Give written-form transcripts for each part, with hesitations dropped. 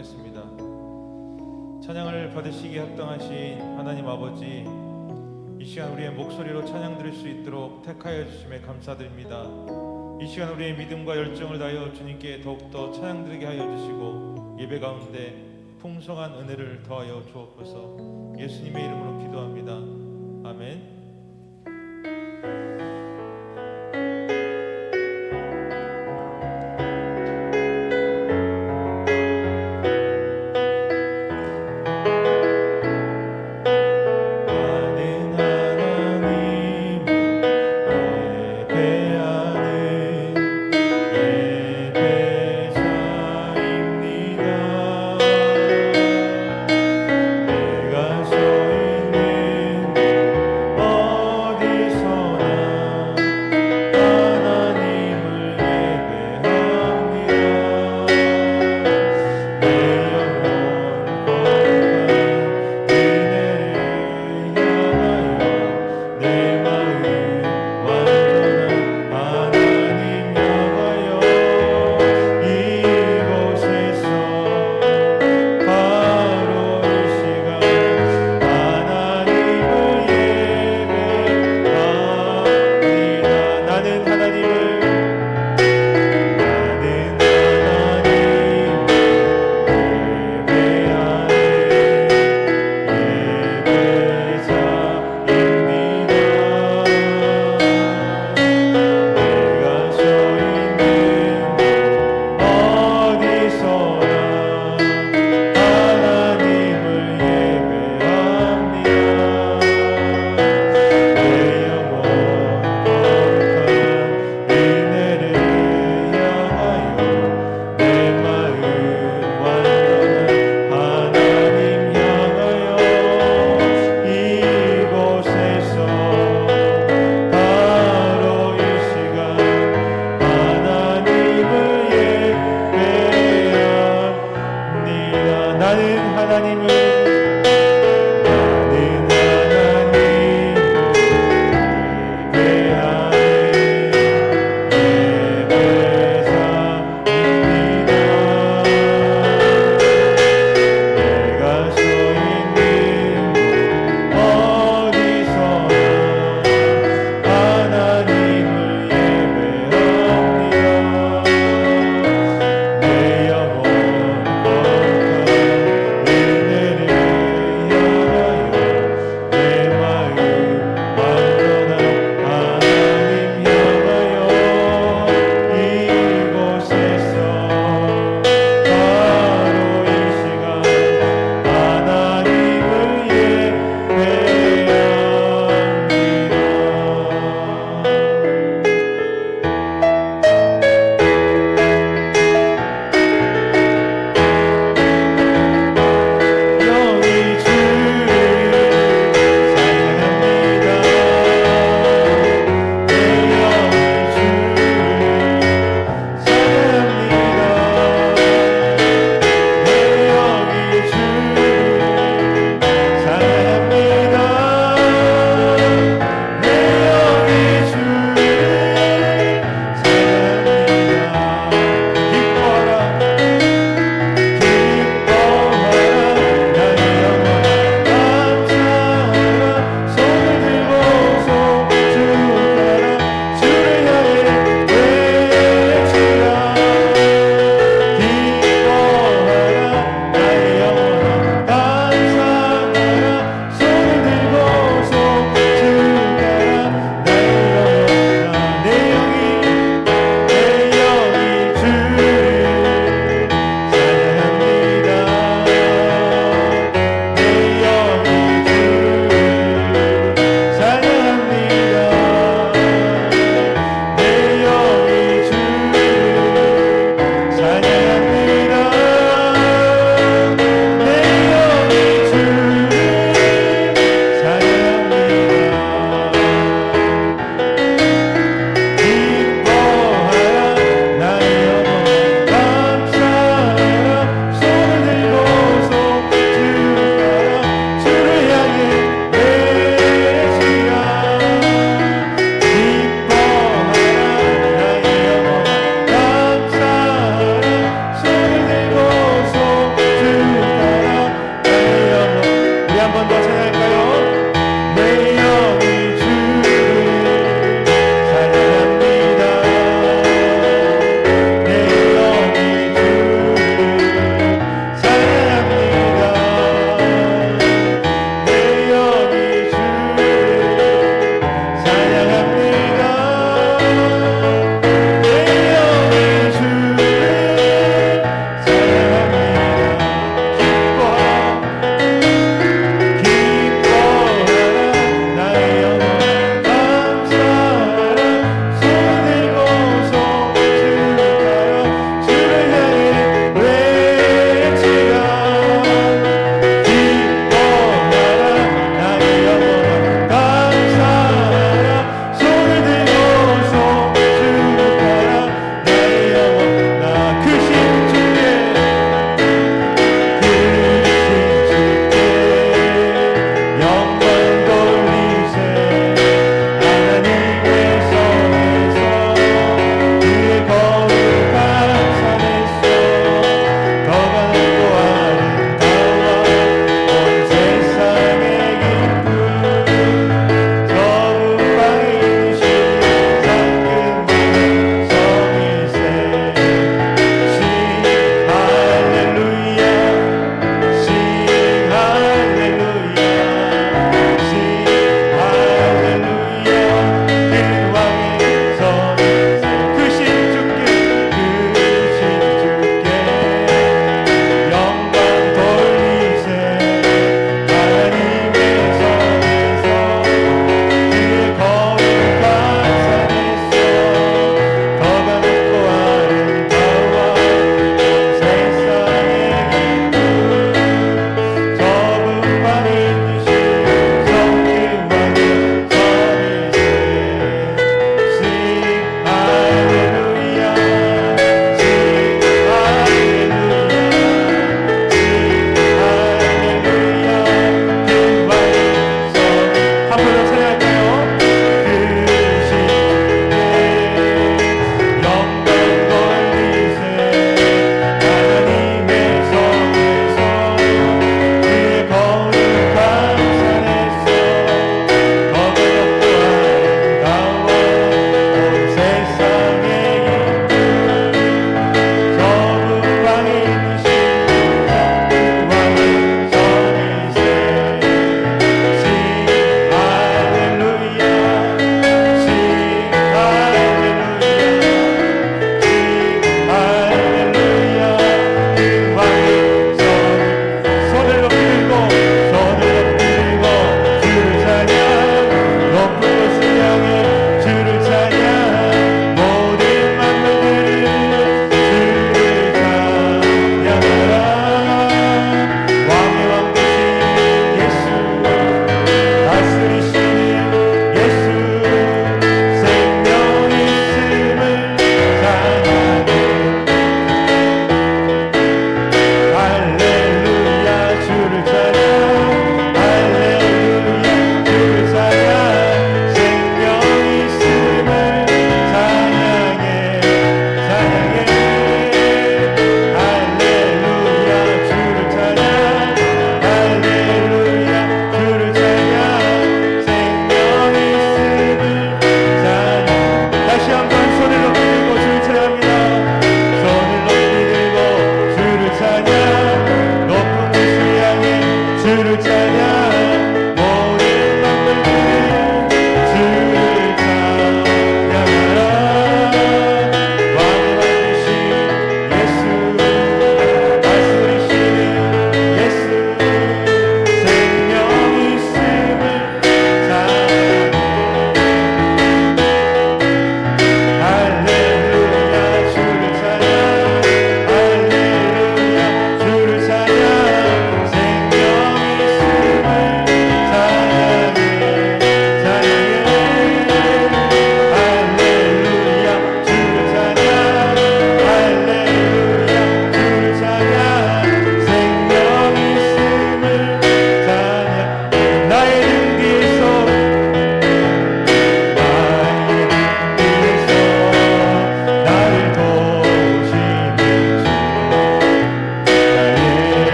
하겠습니다. 찬양을 받으시기에 합당하신 하나님 아버지, 이 시간 우리의 목소리로 찬양 드릴 수 있도록 택하여 주심에 감사드립니다. 이 시간 우리의 믿음과 열정을 다하여 주님께 더욱더 찬양 드리게 하여 주시고, 예배 가운데 풍성한 은혜를 더하여 주옵소서. 예수님의 이름으로 기도합니다. 아멘. 내가 서 있는 어디서나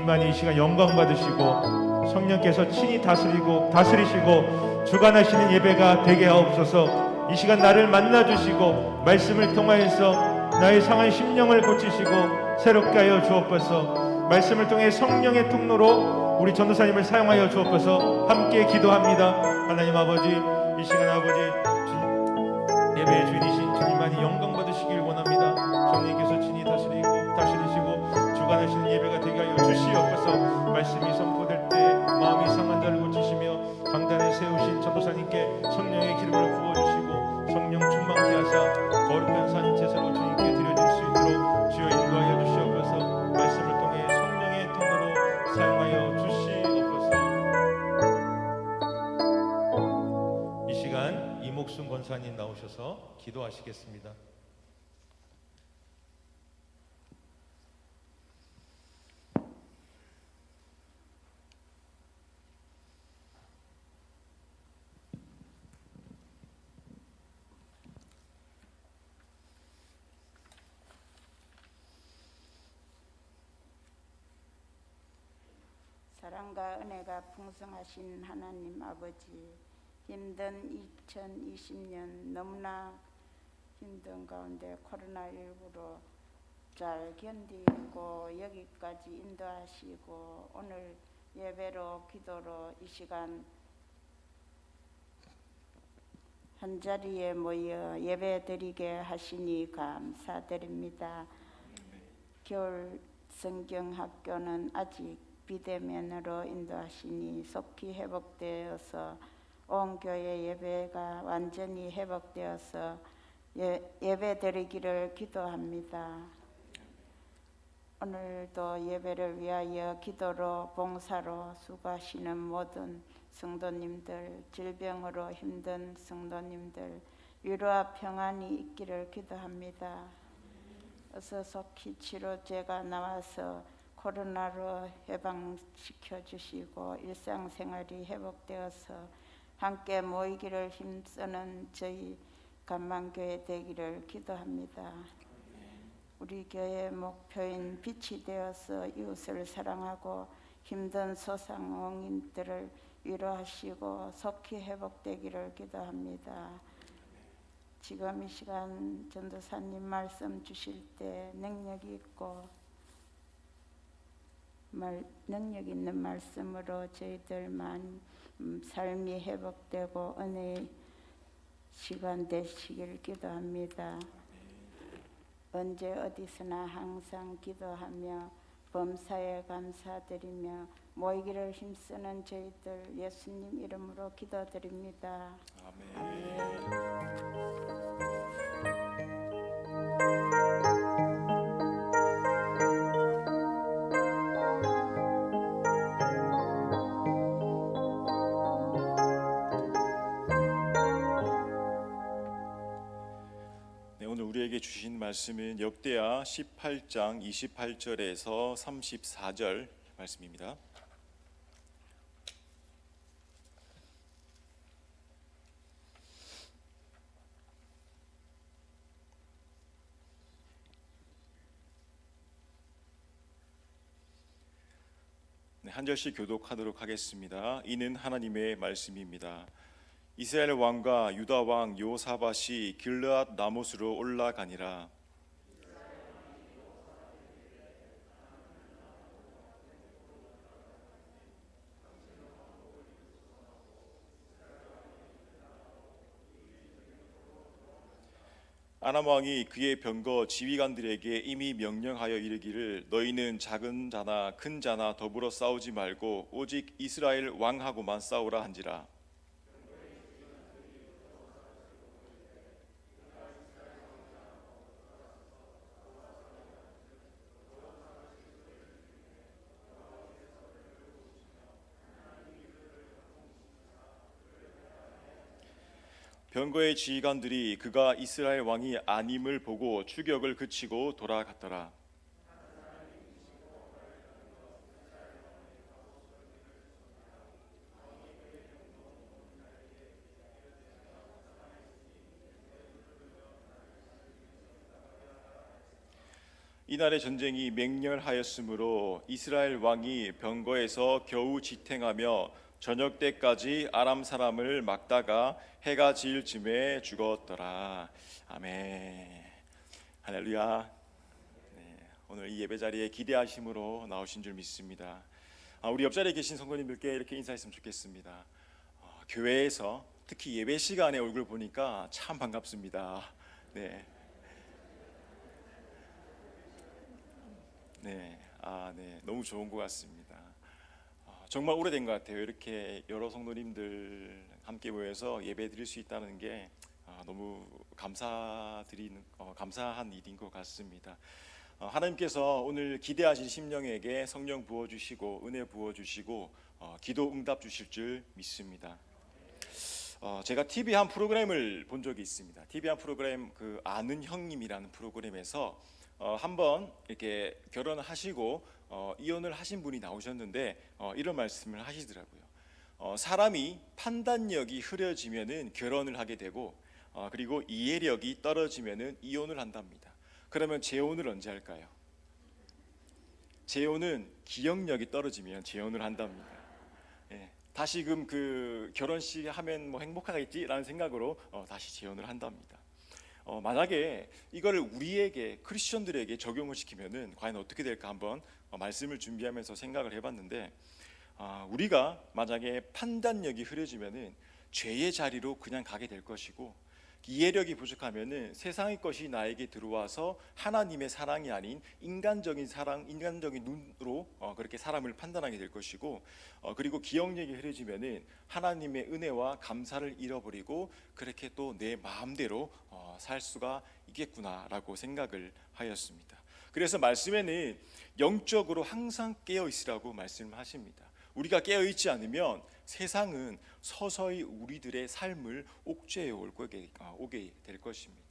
주님만이 이 시간 영광 받으시고 성령께서 친히 다스리시고 주관하시는 예배가 되게 하옵소서. 이 시간 나를 만나주시고 말씀을 통하여서 나의 상한 심령을 고치시고 새롭게 하여 주옵소서. 말씀을 통해 성령의 통로로 우리 전도사님을 사용하여 주옵소서. 함께 기도합니다. 하나님 아버지, 이 시간 아버지 예배의 주인이신 주님만이 영광 받으시길 원합니다. 성령께서 친히 다스리시고 주관하시는 예배가 되게 하여 주시옵소서. 말씀이 선포될 때 마음이 상한 자를 고치시며 강단에 세우신 전도사님께 성령의 기름을 부어주시고 성령 충만케 하사 거룩한 산 제사로 주님께 드려질 수 있도록 주여 인도하여 주시옵소서. 말씀을 통해 성령의 통로로 사용하여 주시옵소서. 이 시간 이목순 권사님 나오셔서 기도하시겠습니다. 사랑과 은혜가 풍성하신 하나님 아버지, 힘든 2020년 너무나 힘든 가운데 코로나19로 잘 견디고 여기까지 인도하시고 오늘 예배로 기도로 이 시간 한자리에 모여 예배드리게 하시니 감사드립니다. 겨울 성경학교는 아직 비대면으로 인도하시니 속히 회복되어서 온 교회 예배가 완전히 회복되어서 예배드리기를 기도합니다. 오늘도 예배를 위하여 기도로 봉사로 수고하시는 모든 성도님들, 질병으로 힘든 성도님들 위로와 평안이 있기를 기도합니다. 어서 속히 치료제가 나와서 코로나로 해방시켜 주시고 일상생활이 회복되어서 함께 모이기를 힘쓰는 저희 감만교회 되기를 기도합니다. 우리 교회의 목표인 빛이 되어서 이웃을 사랑하고 힘든 소상공인들을 위로하시고 속히 회복되기를 기도합니다. 지금 이 시간 전도사님 말씀 주실 때 능력이 있는 말씀으로 저희들만 삶이 회복되고 은혜의 시간 되시길 기도합니다. 언제 어디서나 항상 기도하며 범사에 감사드리며 모이기를 힘쓰는 저희들 예수님 이름으로 기도드립니다. 아멘. 우리에게 주신 말씀은 역대하 18장 28절에서 34절 말씀입니다. 한 절씩 교독하도록 하겠습니다. 이는 하나님의 말씀입니다. 이스라엘 왕과 유다 왕 요사밧이 길르앗 라못으로 올라가니라. 아람 왕이 그의 병거 지휘관들에게 이미 명령하여 이르기를 너희는 작은 자나 큰 자나 더불어 싸우지 말고 오직 이스라엘 왕하고만 싸우라 한지라. 병거의 지휘관들이 그가 이스라엘 왕이 아님을 보고 추격을 그치고 돌아갔더라. 이날의 전쟁이 맹렬하였으므로 이스라엘 왕이 병거에서 겨우 지탱하며 저녁 때까지 아람 사람을 막다가 해가 지을 즈음에 죽었더라. 아멘. 할렐루야. 네, 오늘 이 예배 자리에 기대하심으로 나오신 줄 믿습니다. 우리 옆자리에 계신 성도님들께 이렇게 인사했으면 좋겠습니다. 교회에서 특히 예배 시간에 얼굴 보니까 참 반갑습니다. 네. 네, 네, 너무 좋은 것 같습니다. 정말 오래된 것 같아요. 이렇게 여러 성도님들 함께 모여서 예배 드릴 수 있다는 게 너무 감사한 일인 것 같습니다. 하나님께서 오늘 기대하신 심령에게 성령 부어주시고 은혜 부어주시고 기도 응답 주실 줄 믿습니다. 제가 TV 한 프로그램을 본 적이 있습니다. TV 한 프로그램 그 아는 형님이라는 프로그램에서 한번 이렇게 결혼하시고 이혼을 하신 분이 나오셨는데 이런 말씀을 하시더라고요. 사람이 판단력이 흐려지면은 결혼을 하게 되고 그리고 이해력이 떨어지면은 이혼을 한답니다. 그러면 재혼을 언제 할까요? 재혼은 기억력이 떨어지면 재혼을 한답니다. 예, 다시금 그 결혼식 하면 뭐 행복하겠지라는 생각으로 다시 재혼을 한답니다. 만약에 이거를 우리에게 크리스천들에게 적용을 시키면은 과연 어떻게 될까 한번 말씀을 준비하면서 생각을 해봤는데 우리가 만약에 판단력이 흐려지면은 죄의 자리로 그냥 가게 될 것이고 이해력이 부족하면은 세상의 것이 나에게 들어와서 하나님의 사랑이 아닌 인간적인 사랑, 인간적인 눈으로 그렇게 사람을 판단하게 될 것이고 그리고 기억력이 흐려지면은 하나님의 은혜와 감사를 잃어버리고 그렇게 또 내 마음대로 살 수가 있겠구나라고 생각을 하였습니다. 그래서 말씀에는 영적으로 항상 깨어 있으라고 말씀하십니다. 우리가 깨어 있지 않으면 세상은 서서히 우리들의 삶을 옥죄해 오게 될 것입니다.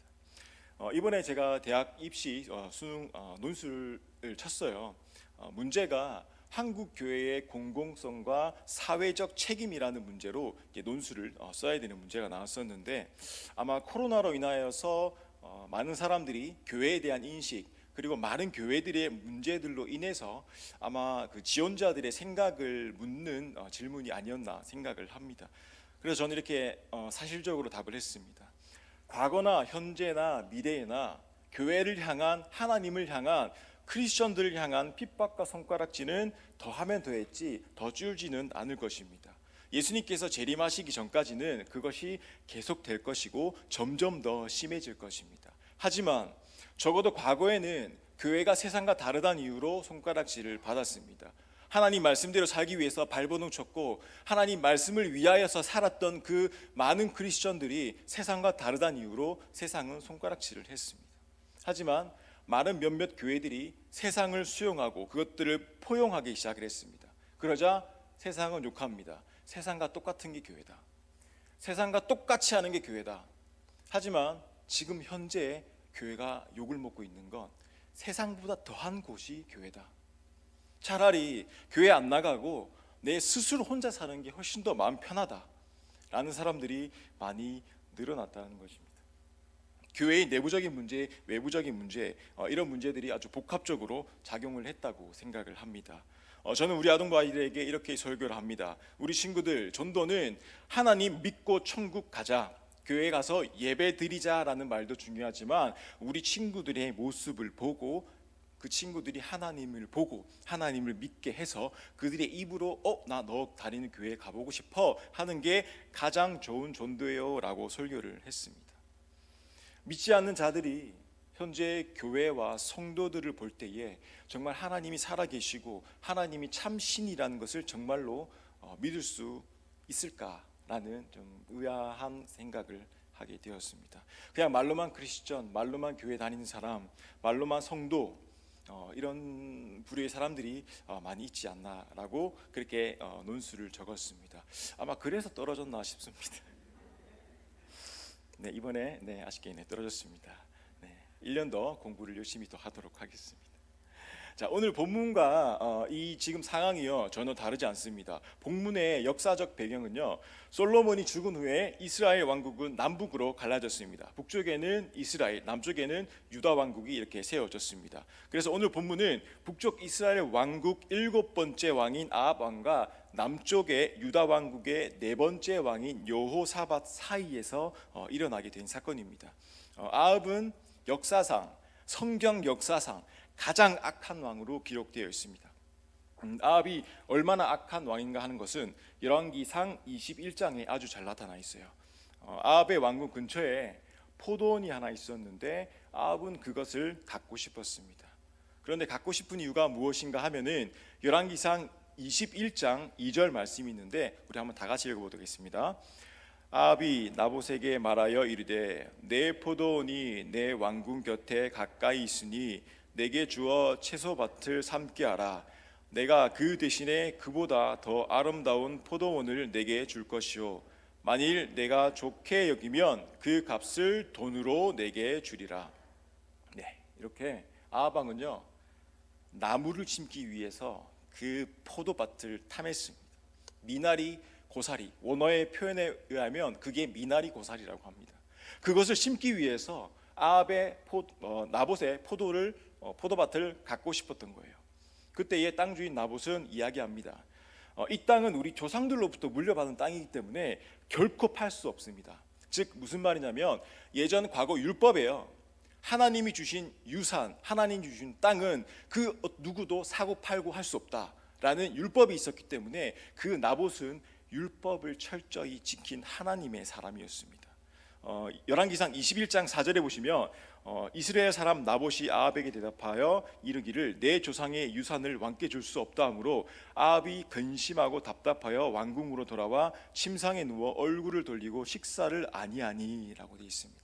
이번에 제가 대학 입시 수능 논술을 쳤어요. 문제가 한국 교회의 공공성과 사회적 책임이라는 문제로 논술을 써야 되는 문제가 나왔었는데 아마 코로나로 인하여서 많은 사람들이 교회에 대한 인식 그리고 많은 교회들의 문제들로 인해서 아마 그 지원자들의 생각을 묻는 질문이 아니었나 생각을 합니다. 그래서 저는 이렇게 사실적으로 답을 했습니다. 과거나 현재나 미래나 교회를 향한 하나님을 향한 크리스천들을 향한 핍박과 손가락질은 더하면 더했지 더 줄지는 않을 것입니다. 예수님께서 재림하시기 전까지는 그것이 계속될 것이고 점점 더 심해질 것입니다. 하지만 적어도 과거에는 교회가 세상과 다르다는 이유로 손가락질을 받았습니다. 하나님 말씀대로 살기 위해서 발버둥 쳤고 하나님 말씀을 위하여서 살았던 그 많은 크리스천들이 세상과 다르다는 이유로 세상은 손가락질을 했습니다. 하지만 많은 몇몇 교회들이 세상을 수용하고 그것들을 포용하기 시작을 했습니다. 그러자 세상은 욕합니다. 세상과 똑같은 게 교회다. 세상과 똑같이 하는 게 교회다. 하지만 지금 현재 교회가 욕을 먹고 있는 건 세상보다 더한 곳이 교회다. 차라리 교회 안 나가고 내 스스로 혼자 사는 게 훨씬 더 마음 편하다 라는 사람들이 많이 늘어났다는 것입니다. 교회의 내부적인 문제, 외부적인 문제 이런 문제들이 아주 복합적으로 작용을 했다고 생각을 합니다. 저는 우리 아동부 아이들에게 이렇게 설교를 합니다. 우리 친구들, 전도는 하나님 믿고 천국 가자, 교회 가서 예배 드리자라는 말도 중요하지만 우리 친구들의 모습을 보고 그 친구들이 하나님을 보고 하나님을 믿게 해서 그들의 입으로 나 너 다니는 교회에 가보고 싶어 하는 게 가장 좋은 전도예요 라고 설교를 했습니다. 믿지 않는 자들이 현재 교회와 성도들을 볼 때에 정말 하나님이 살아계시고 하나님이 참 신이라는 것을 정말로 믿을 수 있을까라는 좀 의아한 생각을 하게 되었습니다. 그냥 말로만 크리스천, 말로만 교회 다니는 사람, 말로만 성도 이런 부류의 사람들이 많이 있지 않나라고 그렇게 논술을 적었습니다. 아마 그래서 떨어졌나 싶습니다. 네, 이번에 아쉽게 떨어졌습니다. 1년 더 공부를 열심히 더 하도록 하겠습니다. 자, 오늘 본문과 이 지금 상황이요 전혀 다르지 않습니다. 본문의 역사적 배경은요, 솔로몬이 죽은 후에 이스라엘 왕국은 남북으로 갈라졌습니다. 북쪽에는 이스라엘, 남쪽에는 유다 왕국이 이렇게 세워졌습니다. 그래서 오늘 본문은 북쪽 이스라엘 왕국 7번째 왕인 아합 왕과 남쪽의 유다 왕국의 4번째 왕인 여호사밧 사이에서 일어나게 된 사건입니다. 아합은 역사상, 성경 역사상 가장 악한 왕으로 기록되어 있습니다. 아합이 얼마나 악한 왕인가 하는 것은 열왕기상 21장에 아주 잘 나타나 있어요. 아합의 왕궁 근처에 포도원이 하나 있었는데 아합은 그것을 갖고 싶었습니다. 그런데 갖고 싶은 이유가 무엇인가 하면은 열왕기상 21장 2절 말씀이 있는데 우리 한번 다 같이 읽어보겠습니다. 아합이 나봇에게 말하여 이르되 내 포도원이 내 왕궁 곁에 가까이 있으니 내게 주어 채소밭을 삼게 하라. 내가 그 대신에 그보다 더 아름다운 포도원을 내게 줄 것이요 만일 내가 좋게 여기면 그 값을 돈으로 내게 주리라. 네, 이렇게 아합 왕은요 나무를 심기 위해서 그 포도밭을 탐했습니다. 미나리 고사리, 원어의 표현에 의하면 그게 미나리 고사리라고 합니다. 그것을 심기 위해서 아합의 나봇의 포도밭을 갖고 싶었던 거예요. 그때의 땅 주인 나봇은 이야기합니다. 이 땅은 우리 조상들로부터 물려받은 땅이기 때문에 결코 팔 수 없습니다. 즉 무슨 말이냐면 예전 과거 율법에요, 하나님이 주신 유산, 하나님이 주신 땅은 그 누구도 사고 팔고 할 수 없다라는 율법이 있었기 때문에 그 나봇은 율법을 철저히 지킨 하나님의 사람이었습니다. 열왕기상 21장 4절에 보시면 이스라엘 사람 나봇이 아합에게 대답하여 이르기를 내 조상의 유산을 왕께 줄 수 없다 하므로 아합이 근심하고 답답하여 왕궁으로 돌아와 침상에 누워 얼굴을 돌리고 식사를 아니하니라고 되어 있습니다.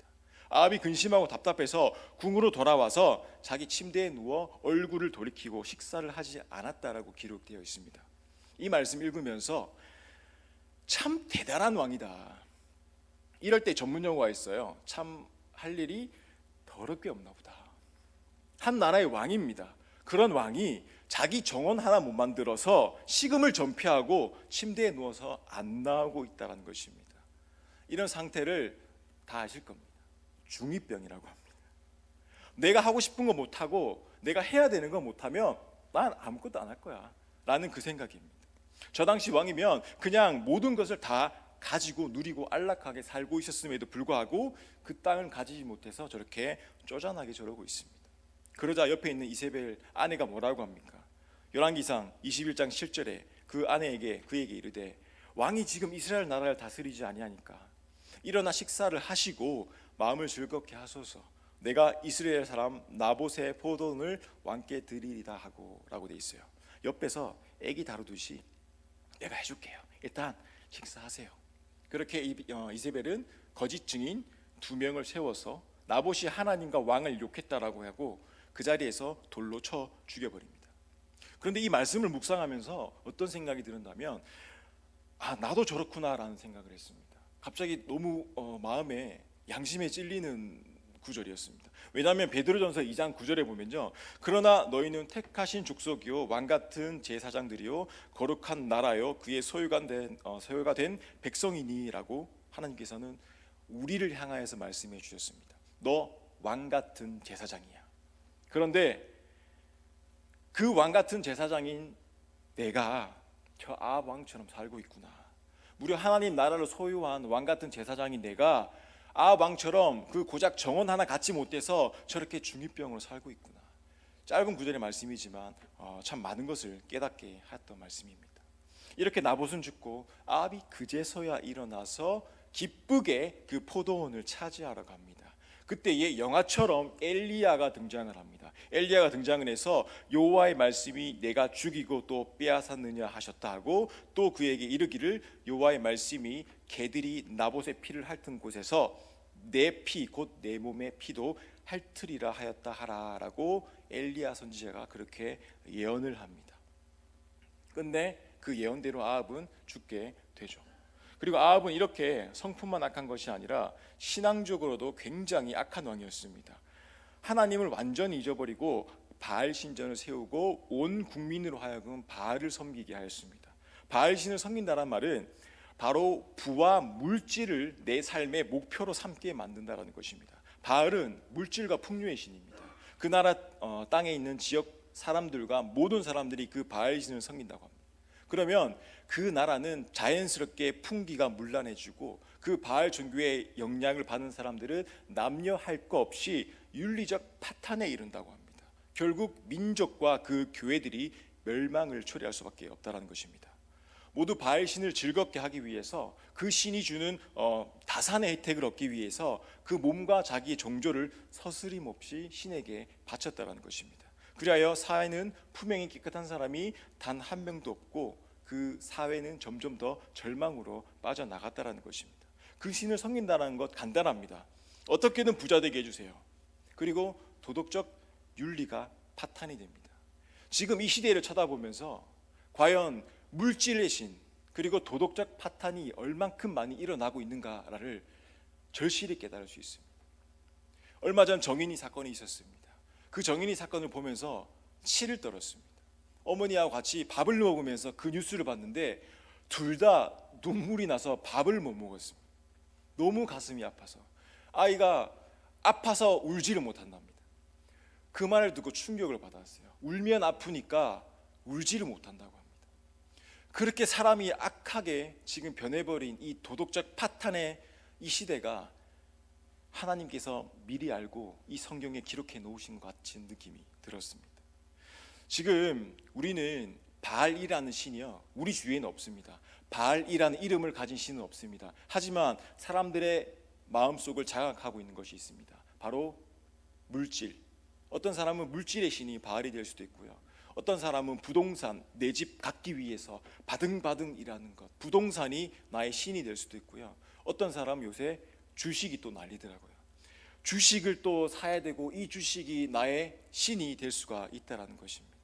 아합이 근심하고 답답해서 궁으로 돌아와서 자기 침대에 누워 얼굴을 돌이키고 식사를 하지 않았다라고 기록되어 있습니다. 이 말씀 읽으면서 참 대단한 왕이다, 이럴 때 전문 용어가 있어요. 참 할 일이 더럽게 없나 보다. 한 나라의 왕입니다. 그런 왕이 자기 정원 하나 못 만들어서 식음을 전폐하고 침대에 누워서 안 나오고 있다는 것입니다. 이런 상태를 다 아실 겁니다. 중2병이라고 합니다. 내가 하고 싶은 거 못하고 내가 해야 되는 거 못하면 난 아무것도 안 할 거야 라는 그 생각입니다. 저 당시 왕이면 그냥 모든 것을 다 가지고 누리고 안락하게 살고 있었음에도 불구하고 그 땅을 가지지 못해서 저렇게 쪼잔하게 저러고 있습니다. 그러자 옆에 있는 이세벨 아내가 뭐라고 합니까? 열왕기상 21장 7절에 그 아내에게 그에게 이르되 왕이 지금 이스라엘 나라를 다스리지 아니하니까 일어나 식사를 하시고 마음을 즐겁게 하소서. 내가 이스라엘 사람 나봇의 포도원을 왕께 드리리다 하고 라고 돼 있어요. 옆에서 애기 다루듯이 내가 해줄게요. 일단 식사하세요. 그렇게 이세벨은 거짓 증인 2명을 세워서 나봇이 하나님과 왕을 욕했다라고 하고 그 자리에서 돌로 쳐 죽여버립니다. 그런데 이 말씀을 묵상하면서 어떤 생각이 들었냐면 나도 저렇구나라는 생각을 했습니다. 갑자기 너무 마음에 양심에 찔리는 구절이었습니다. 왜냐하면 베드로전서 2장 9절에 보면요, 그러나 너희는 택하신 족속이요 왕 같은 제사장들이요 거룩한 나라요 그의 소유가 된 백성이니라고 하나님께서는 우리를 향하여서 말씀해 주셨습니다. 너 왕 같은 제사장이야. 그런데 그 왕 같은 제사장인 내가 저 아합 왕처럼 살고 있구나. 무려 하나님 나라를 소유한 왕 같은 제사장인 내가 아합 왕처럼 그 고작 정원 하나 갖지 못해서 저렇게 중2병으로 살고 있구나. 짧은 구절의 말씀이지만 참 많은 것을 깨닫게 했던 말씀입니다. 이렇게 나봇은 죽고 아합이 그제서야 일어나서 기쁘게 그 포도원을 차지하러 갑니다. 그때에 영화처럼 엘리야가 등장을 합니다. 엘리야가 등장을 해서 여호와의 말씀이 내가 죽이고 또 빼앗았느냐 하셨다 하고 또 그에게 이르기를 여호와의 말씀이 개들이 나봇의 피를 핥은 곳에서 내 피 곧 내 몸의 피도 핥으리라 하였다 하라라고 엘리야 선지자가 그렇게 예언을 합니다. 근데 그 예언대로 아합은 죽게 되죠. 그리고 아합은 이렇게 성품만 악한 것이 아니라 신앙적으로도 굉장히 악한 왕이었습니다. 하나님을 완전히 잊어버리고 바알 신전을 세우고 온 국민으로 하여금 바알을 섬기게 하였습니다. 바알 신을 섬긴다는 말은 바로 부와 물질을 내 삶의 목표로 삼게 만든다는 것입니다. 바알은 물질과 풍요의 신입니다. 그 나라 땅에 있는 지역 사람들과 모든 사람들이 그 바알 신을 섬긴다고 합니다. 그러면 그 나라는 자연스럽게 풍기가 문란해지고 그 바알 종교의 영향을 받는 사람들은 남녀 할 것 없이 윤리적 파탄에 이른다고 합니다. 결국 민족과 그 교회들이 멸망을 초래할 수밖에 없다는 것입니다. 모두 바알 신을 즐겁게 하기 위해서 그 신이 주는 다산의 혜택을 얻기 위해서 그 몸과 자기의 종조를 서스림 없이 신에게 바쳤다는 것입니다. 그리하여 사회는 품행이 깨끗한 사람이 단 한 명도 없고 그 사회는 점점 더 절망으로 빠져나갔다는 것입니다. 그 신을 섬긴다는 것 간단합니다. 어떻게든 부자 되게 해주세요. 그리고 도덕적 윤리가 파탄이 됩니다. 지금 이 시대를 쳐다보면서 과연 물질의 신 그리고 도덕적 파탄이 얼만큼 많이 일어나고 있는가를 절실히 깨달을 수 있습니다. 얼마 전 정인이 사건이 있었습니다. 그 정인이 사건을 보면서 치를 떨었습니다. 어머니하고 같이 밥을 먹으면서 그 뉴스를 봤는데 둘 다 눈물이 나서 밥을 못 먹었습니다. 너무 가슴이 아파서 아이가 아파서 울지를 못한답니다. 그 말을 듣고 충격을 받았어요. 울면 아프니까 울지를 못한다고 합니다. 그렇게 사람이 악하게 지금 변해버린 이 도덕적 파탄의 이 시대가 하나님께서 미리 알고 이 성경에 기록해 놓으신 것 같은 느낌이 들었습니다. 지금 우리는 바알이라는 신이요 우리 주위에는 없습니다. 바알이라는 이름을 가진 신은 없습니다. 하지만 사람들의 마음속을 장악하고 있는 것이 있습니다. 바로 물질. 어떤 사람은 물질의 신이 바알이 될 수도 있고요. 어떤 사람은 부동산, 내 집 갖기 위해서 바등바등 일하는 것, 부동산이 나의 신이 될 수도 있고요. 어떤 사람은 요새 주식이 또 난리더라고요. 주식을 또 사야 되고 이 주식이 나의 신이 될 수가 있다는 것입니다.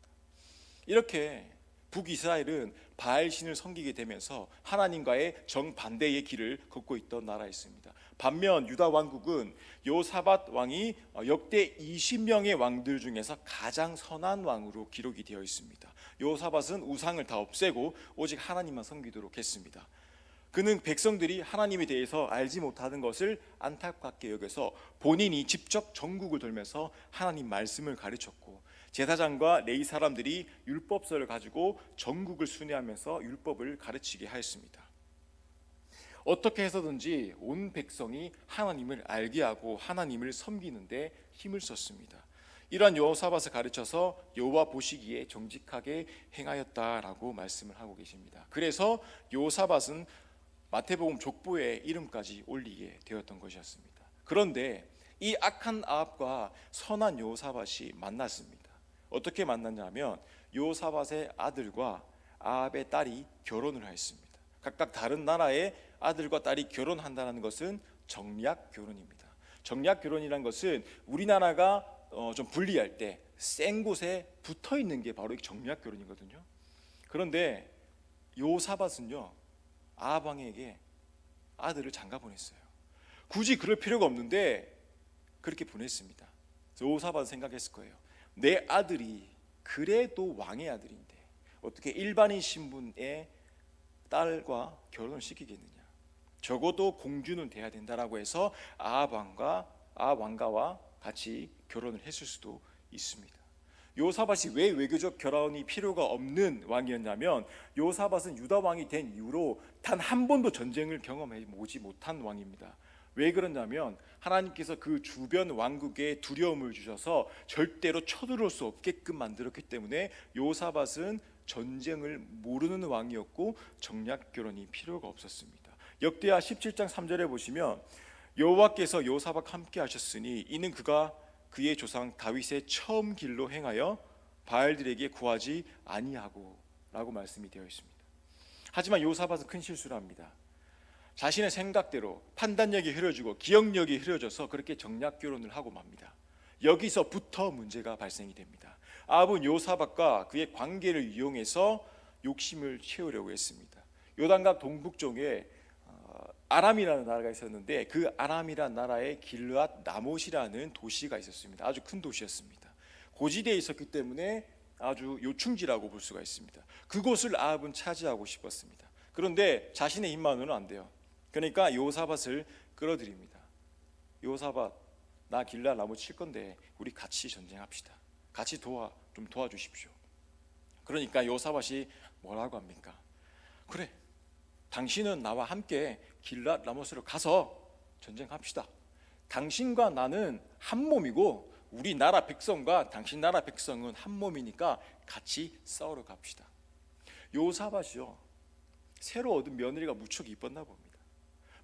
이렇게 북이스라엘은 바알 신을 섬기게 되면서 하나님과의 정반대의 길을 걷고 있던 나라였습니다. 반면 유다 왕국은 요사밧 왕이 역대 20명의 왕들 중에서 가장 선한 왕으로 기록이 되어 있습니다. 요사밧은 우상을 다 없애고 오직 하나님만 섬기도록 했습니다. 그는 백성들이 하나님에 대해서 알지 못하는 것을 안타깝게 여겨서 본인이 직접 전국을 돌면서 하나님 말씀을 가르쳤고 제사장과 레위 사람들이 율법서를 가지고 전국을 순회하면서 율법을 가르치게 하였습니다. 어떻게 해서든지 온 백성이 하나님을 알게 하고 하나님을 섬기는데 힘을 썼습니다. 이러한 여호사밧을 가르쳐서 여호와 보시기에 정직하게 행하였다라고 말씀을 하고 계십니다. 그래서 여호사밧은 마태복음 족보에 이름까지 올리게 되었던 것이었습니다. 그런데 이 악한 아합과 선한 여호사밧이 만났습니다. 어떻게 만났냐면 여호사밧의 아들과 아합의 딸이 결혼을 하였습니다. 각각 다른 나라의 아들과 딸이 결혼한다는 것은 정략 결혼입니다. 정략 결혼이란 것은 우리나라가 좀 불리할 때 센 곳에 붙어 있는 게 바로 정략 결혼이거든요. 그런데 여호사밧은요 아합 왕에게 아들을 장가 보냈어요. 굳이 그럴 필요가 없는데 그렇게 보냈습니다. 여호사밧은 생각했을 거예요. 내 아들이 그래도 왕의 아들인데 어떻게 일반인 신분의 딸과 결혼을 시키겠느냐. 적어도 공주는 돼야 된다라고 해서 아합 왕가와 같이 결혼을 했을 수도 있습니다. 여호사밧이 왜 외교적 결혼이 필요가 없는 왕이었냐면 여호사밧은 유다 왕이 된 이후로 단 한 번도 전쟁을 경험해 보지 못한 왕입니다. 왜 그러냐면 하나님께서 그 주변 왕국에 두려움을 주셔서 절대로 쳐들어올 수 없게끔 만들었기 때문에 여호사밧은 전쟁을 모르는 왕이었고 정략 결혼이 필요가 없었습니다. 역대하 17장 3절에 보시면 여호와께서 여호사밧과 함께 하셨으니 이는 그가 그의 조상 다윗의 처음 길로 행하여 바알들에게 구하지 아니하고 라고 말씀이 되어 있습니다. 하지만 여호사밧은 큰 실수를 합니다. 자신의 생각대로 판단력이 흐려지고 기억력이 흐려져서 그렇게 정략 결혼을 하고 맙니다. 여기서부터 문제가 발생이 됩니다. 아합은 여호사밧과 그의 관계를 이용해서 욕심을 채우려고 했습니다. 요단강 동북쪽에 아람이라는 나라가 있었는데 그 아람이라는 나라에 길르앗 나못이라는 도시가 있었습니다. 아주 큰 도시였습니다. 고지대에 있었기 때문에 아주 요충지라고 볼 수가 있습니다. 그곳을 아합은 차지하고 싶었습니다. 그런데 자신의 힘만으로는 안 돼요. 그러니까 여호사밧을 끌어들입니다. 여호사밧, 나 길랄 나무 칠 건데 우리 같이 전쟁합시다. 같이 좀 도와주십시오. 그러니까 여호사밧이 뭐라고 합니까? 그래, 당신은 나와 함께 길랏 라모스로 가서 전쟁합시다. 당신과 나는 한 몸이고 우리 나라 백성과 당신 나라 백성은 한 몸이니까 같이 싸우러 갑시다. 여호사밧이요, 새로 얻은 며느리가 무척 이뻤나 봅니다.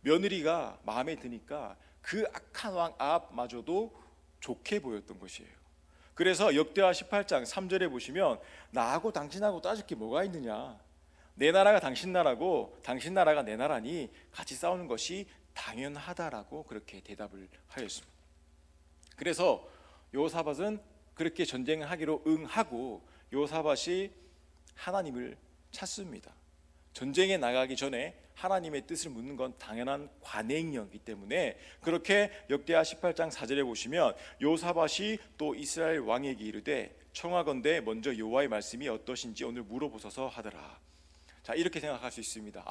며느리가 마음에 드니까 그 악한 왕 아합마저도 좋게 보였던 것이에요. 그래서 역대하 18장 3절에 보시면 나하고 당신하고 따질 게 뭐가 있느냐, 내 나라가 당신 나라고 당신 나라가 내 나라니 같이 싸우는 것이 당연하다라고 그렇게 대답을 하였습니다. 그래서 여호사밧은 그렇게 전쟁을 하기로 응하고 여호사밧이 하나님을 찾습니다. 전쟁에 나가기 전에 하나님의 뜻을 묻는 건 당연한 관행이었기 때문에 그렇게 역대하 18장 4절에 보시면 여호사밧이 또 이스라엘 왕에게 이르되 청하건대 먼저 여호와의 말씀이 어떠신지 오늘 물어보소서 하더라. 자, 이렇게 생각할 수 있습니다.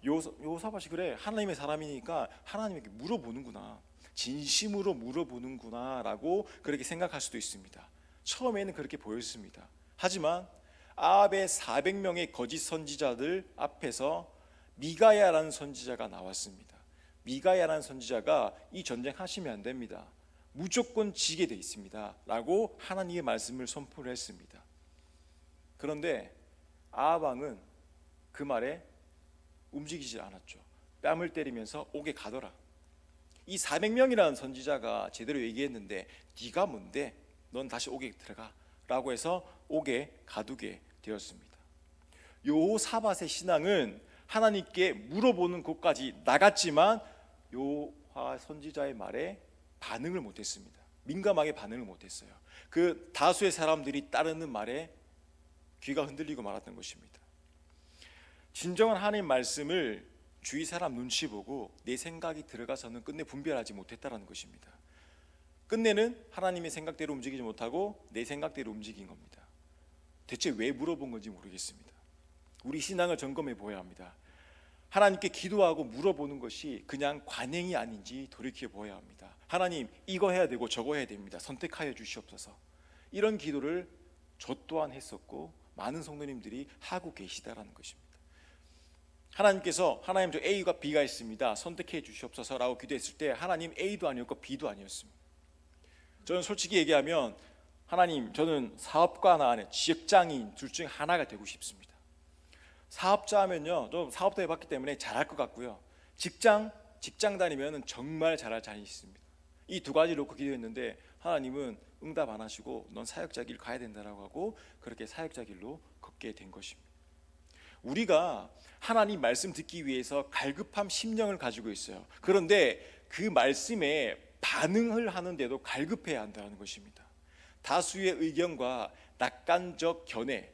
여호사밧이 그래, 하나님의 사람이니까 하나님에게 물어보는구나, 진심으로 물어보는구나 라고 그렇게 생각할 수도 있습니다. 처음에는 그렇게 보였습니다. 하지만 아합의 400명의 거짓 선지자들 앞에서 미가야라는 선지자가 나왔습니다. 미가야라는 선지자가 이 전쟁 하시면 안 됩니다, 무조건 지게 돼 있습니다 라고 하나님의 말씀을 선포를 했습니다. 그런데 아합 왕은 그 말에 움직이지 않았죠. 뺨을 때리면서 옥에 가더라. 이 400명이라는 선지자가 제대로 얘기했는데 네가 뭔데, 넌 다시 옥에 들어가 라고 해서 옥에 가두게 되었습니다. 여호사밧의 신앙은 하나님께 물어보는 곳까지 나갔지만 여호와 선지자의 말에 반응을 못했습니다. 민감하게 반응을 못했어요. 그 다수의 사람들이 따르는 말에 귀가 흔들리고 말았던 것입니다. 진정한 하나님 말씀을 주위 사람 눈치 보고 내 생각이 들어가서는 끝내 분별하지 못했다라는 것입니다. 끝내는 하나님의 생각대로 움직이지 못하고 내 생각대로 움직인 겁니다. 대체 왜 물어본 건지 모르겠습니다. 우리 신앙을 점검해 보아야 합니다. 하나님께 기도하고 물어보는 것이 그냥 관행이 아닌지 돌이켜 보아야 합니다. 하나님, 이거 해야 되고 저거 해야 됩니다, 선택하여 주시옵소서. 이런 기도를 저 또한 했었고 많은 성도님들이 하고 계시다라는 것입니다. 하나님께서 하나님 저 A가 B가 있습니다, 선택해 주시옵소서라고 기도했을 때 하나님 A도 아니었고 B도 아니었습니다. 저는 솔직히 얘기하면 하나님, 저는 사업가나 아니 직장인 둘 중 하나가 되고 싶습니다. 사업자 하면요, 좀 사업도 해봤기 때문에 잘할 것 같고요, 직장 다니면 정말 잘할 자신이 있습니다. 이 두 가지 놓고 기도했는데 하나님은 응답 안 하시고 넌 사역자 길 가야 된다라고 하고 그렇게 사역자 길로 걷게 된 것입니다. 우리가 하나님 말씀 듣기 위해서 갈급함 심령을 가지고 있어요. 그런데 그 말씀에 반응을 하는데도 갈급해야 한다는 것입니다. 다수의 의견과 낙관적 견해,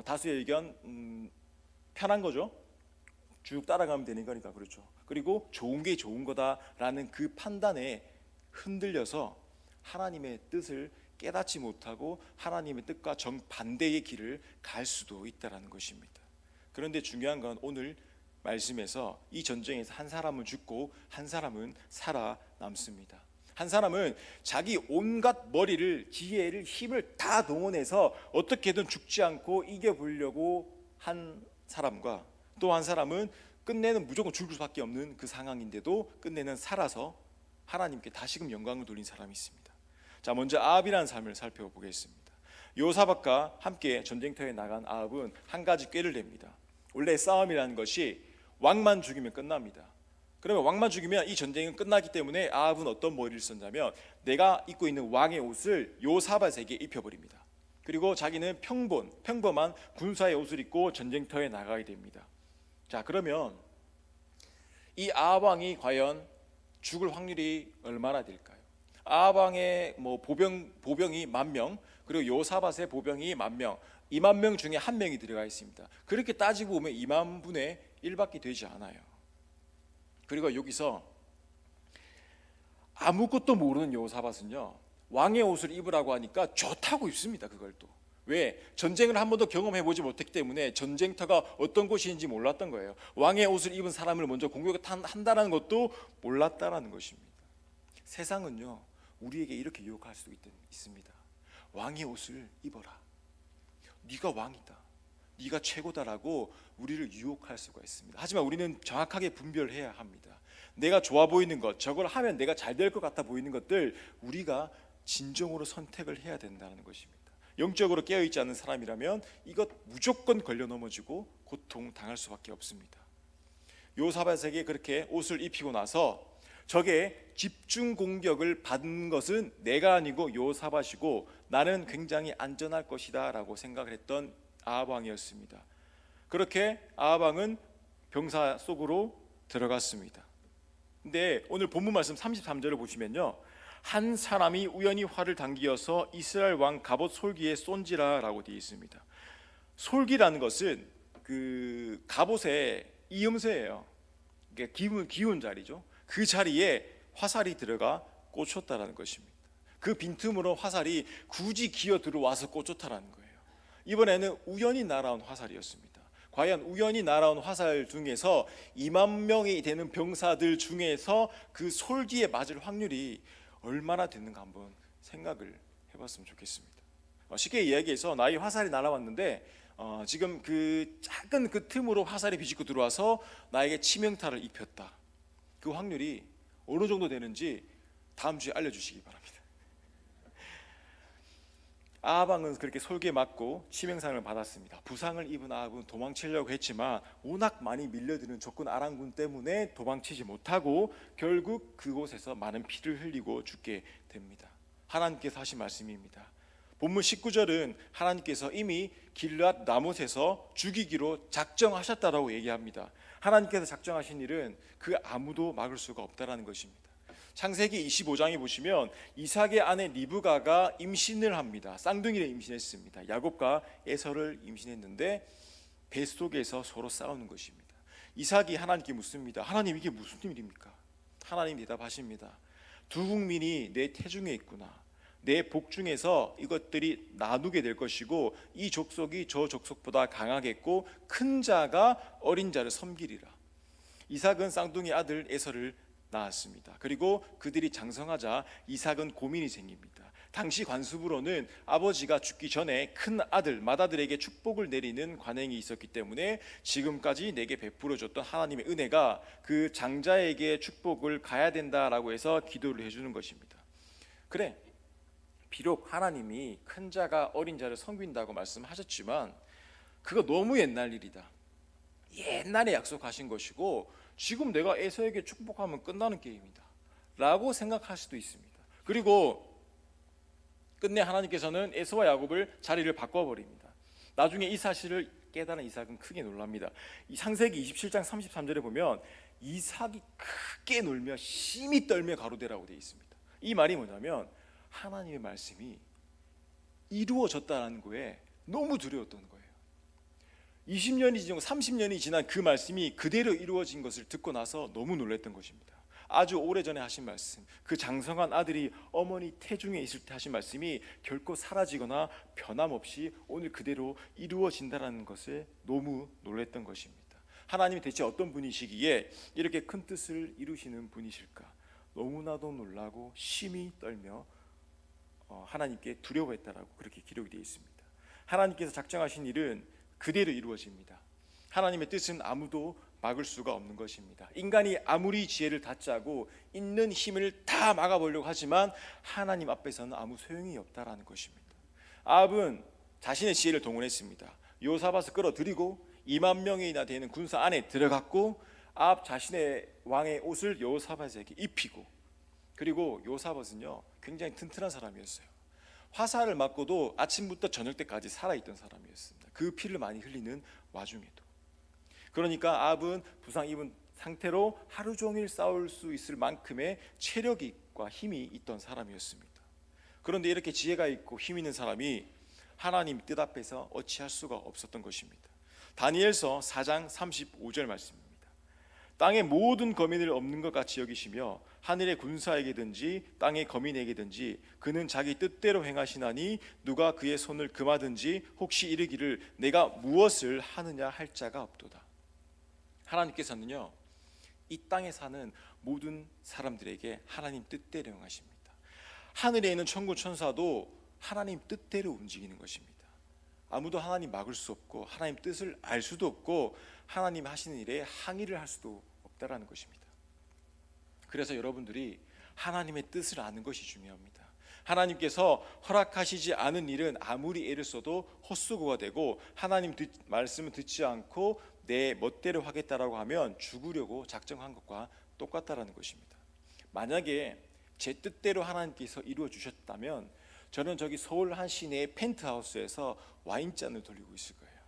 다수의 의견 편한 거죠. 쭉 따라가면 되는 거니까. 그렇죠. 그리고 좋은 게 좋은 거다라는 그 판단에 흔들려서 하나님의 뜻을 깨닫지 못하고 하나님의 뜻과 정반대의 길을 갈 수도 있다는 것입니다. 그런데 중요한 건 오늘 말씀에서 이 전쟁에서 한 사람은 죽고 한 사람은 살아남습니다. 한 사람은 자기 온갖 머리를, 지혜를, 힘을 다 동원해서 어떻게든 죽지 않고 이겨보려고 한 사람과 또 한 사람은 끝내는 무조건 죽을 수밖에 없는 그 상황인데도 끝내는 살아서 하나님께 다시금 영광을 돌린 사람이 있습니다. 자, 먼저 아합이라는 삶을 살펴보겠습니다. 여호사밧과 함께 전쟁터에 나간 아합은 한 가지 꾀를 냅니다. 원래 싸움이라는 것이 왕만 죽이면 끝납니다. 그러면 왕만 죽이면 이 전쟁은 끝나기 때문에 아합은 어떤 머리를 썼냐면 내가 입고 있는 왕의 옷을 여호사밧에게 입혀버립니다. 그리고 자기는 평범한 군사의 옷을 입고 전쟁터에 나가게 됩니다. 자, 그러면 이 아합 왕이 과연 죽을 확률이 얼마나 될까요? 아합 왕의 보병이 10,000명, 그리고 여호사밧의 보병이 10,000명, 20,000명 중에 한 명이 들어가 있습니다. 그렇게 따지고 보면 2만 분의 1밖에 되지 않아요. 그리고 여기서 아무것도 모르는 여호사밧은요, 왕의 옷을 입으라고 하니까 좋다고 입습니다. 그걸 또 왜? 전쟁을 한 번도 경험해 보지 못했기 때문에 전쟁터가 어떤 곳인지 몰랐던 거예요. 왕의 옷을 입은 사람을 먼저 공격한다는 것도 몰랐다라는 것입니다. 세상은요, 우리에게 이렇게 유혹할 수 있습니다. 왕의 옷을 입어라. 네가 왕이다. 네가 최고다라고 우리를 유혹할 수가 있습니다. 하지만 우리는 정확하게 분별해야 합니다. 내가 좋아 보이는 것, 저걸 하면 내가 잘 될 것 같아 보이는 것들 우리가 진정으로 선택을 해야 된다는 것입니다. 영적으로 깨어있지 않은 사람이라면 이것 무조건 걸려 넘어지고 고통 당할 수밖에 없습니다. 요사밧에게 그렇게 옷을 입히고 나서 적의 집중 공격을 받은 것은 내가 아니고 요사밧이고 나는 굉장히 안전할 것이다 라고 생각을 했던 아합 왕이었습니다. 그렇게 아합 왕은 병사 속으로 들어갔습니다. 근데 오늘 본문 말씀 33절을 보시면요, 한 사람이 우연히 활을 당기어서 이스라엘 왕 갑옷 솔기에 쏜지라 라고 되어 있습니다. 솔기라는 것은 그 갑옷의 이음새예요. 기운 자리죠. 그 자리에 화살이 들어가 꽂혔다라는 것입니다. 그 빈틈으로 화살이 굳이 기어 들어와서 꽂혔다라는 거예요. 이번에는 우연히 날아온 화살이었습니다. 과연 우연히 날아온 화살 중에서 2만 명이 되는 병사들 중에서 그 솔기에 맞을 확률이 얼마나 되는가 한번 생각을 해봤으면 좋겠습니다. 쉽게 이야기해서 나의 화살이 날아왔는데 지금 그 작은 그 틈으로 화살이 비집고 들어와서 나에게 치명타를 입혔다. 그 확률이 어느 정도 되는지 다음 주에 알려주시기 바랍니다. 아합 왕은 그렇게 솔기에 맞고 치명상을 받았습니다. 부상을 입은 아합은 도망치려고 했지만 워낙 많이 밀려드는 적군 아랑군 때문에 도망치지 못하고 결국 그곳에서 많은 피를 흘리고 죽게 됩니다. 하나님께서 하신 말씀입니다. 본문 19절은 하나님께서 이미 길르앗 라못에서 죽이기로 작정하셨다라고 얘기합니다. 하나님께서 작정하신 일은 그 아무도 막을 수가 없다라는 것입니다. 창세기 25장에 보시면 이삭의 아내 리브가가 임신을 합니다. 쌍둥이를 임신했습니다. 야곱과 에서를 임신했는데 뱃속에서 서로 싸우는 것입니다. 이삭이 하나님께 묻습니다. 하나님, 이게 무슨 일입니까? 하나님 대답하십니다. 두 국민이 내 태중에 있구나. 내 복 중에서 이것들이 나누게 될 것이고 이 족속이 저 족속보다 강하겠고 큰 자가 어린 자를 섬기리라. 이삭은 쌍둥이 아들 에서를 낳았습니다. 그리고 그들이 장성하자 이삭은 고민이 생깁니다. 당시 관습으로는 아버지가 죽기 전에 큰 아들 맏아들에게 축복을 내리는 관행이 있었기 때문에 지금까지 내게 베풀어줬던 하나님의 은혜가 그 장자에게 축복을 가야 된다라고 해서 기도를 해주는 것입니다. 그래, 비록 하나님이 큰 자가 어린 자를 섬긴다고 말씀하셨지만 그거 너무 옛날 일이다. 옛날에 약속하신 것이고 지금 내가 에서에게 축복하면 끝나는 게임이다 라고 생각할 수도 있습니다. 그리고 끝내 하나님께서는 에서와 야곱을 자리를 바꿔버립니다. 나중에 이 사실을 깨달은 이삭은 크게 놀랍니다. 이 창세기 27장 33절에 보면 이삭이 크게 놀며 심히 떨며 가로되라고 되어 있습니다. 이 말이 뭐냐면 하나님의 말씀이 이루어졌다는 거에 너무 두려웠던 거예요. 20년이 지나고 30년이 지난 그 말씀이 그대로 이루어진 것을 듣고 나서 너무 놀랐던 것입니다. 아주 오래전에 하신 말씀, 그 장성한 아들이 어머니 태중에 있을 때 하신 말씀이 결코 사라지거나 변함없이 오늘 그대로 이루어진다는 것에 너무 놀랐던 것입니다. 하나님이 대체 어떤 분이시기에 이렇게 큰 뜻을 이루시는 분이실까? 너무나도 놀라고 심히 떨며 하나님께 두려워했다라고 그렇게 기록이 되어 있습니다. 하나님께서 작정하신 일은 그대로 이루어집니다. 하나님의 뜻은 아무도 막을 수가 없는 것입니다. 인간이 아무리 지혜를 다 짜고 있는 힘을 다 막아보려고 하지만 하나님 앞에서는 아무 소용이 없다라는 것입니다. 아합은 자신의 지혜를 동원했습니다. 요사밧을 끌어들이고 2만 명이나 되는 군사 안에 들어갔고 아합 자신의 왕의 옷을 요사밧에게 입히고, 그리고 요사밧은요 굉장히 튼튼한 사람이었어요. 화살을 맞고도 아침부터 저녁 때까지 살아있던 사람이었습니다. 그 피를 많이 흘리는 와중에도. 그러니까 아합은 부상 입은 상태로 하루 종일 싸울 수 있을 만큼의 체력과 힘이 있던 사람이었습니다. 그런데 이렇게 지혜가 있고 힘 있는 사람이 하나님 뜻 앞에서 어찌할 수가 없었던 것입니다. 다니엘서 4장 35절 말씀입니다. 땅의 모든 거민을 없는 것 같이 여기시며 하늘의 군사에게든지 땅의 거민에게든지 그는 자기 뜻대로 행하시나니 누가 그의 손을 금하든지 혹시 이르기를 내가 무엇을 하느냐 할 자가 없도다. 하나님께서는요, 이 땅에 사는 모든 사람들에게 하나님 뜻대로 행하십니다. 하늘에 있는 천군 천사도 하나님 뜻대로 움직이는 것입니다. 아무도 하나님 막을 수 없고 하나님 뜻을 알 수도 없고 하나님 하시는 일에 항의를 할 수도 없다라는 것입니다. 그래서 여러분들이 하나님의 뜻을 아는 것이 중요합니다. 하나님께서 허락하시지 않은 일은 아무리 애를 써도 헛수고가 되고 하나님 말씀을 듣지 않고 내 멋대로 하겠다라고 하면 죽으려고 작정한 것과 똑같다라는 것입니다. 만약에 제 뜻대로 하나님께서 이루어 주셨다면 저는 저기 서울 한 시내의 펜트하우스에서 와인잔을 돌리고 있을 거예요.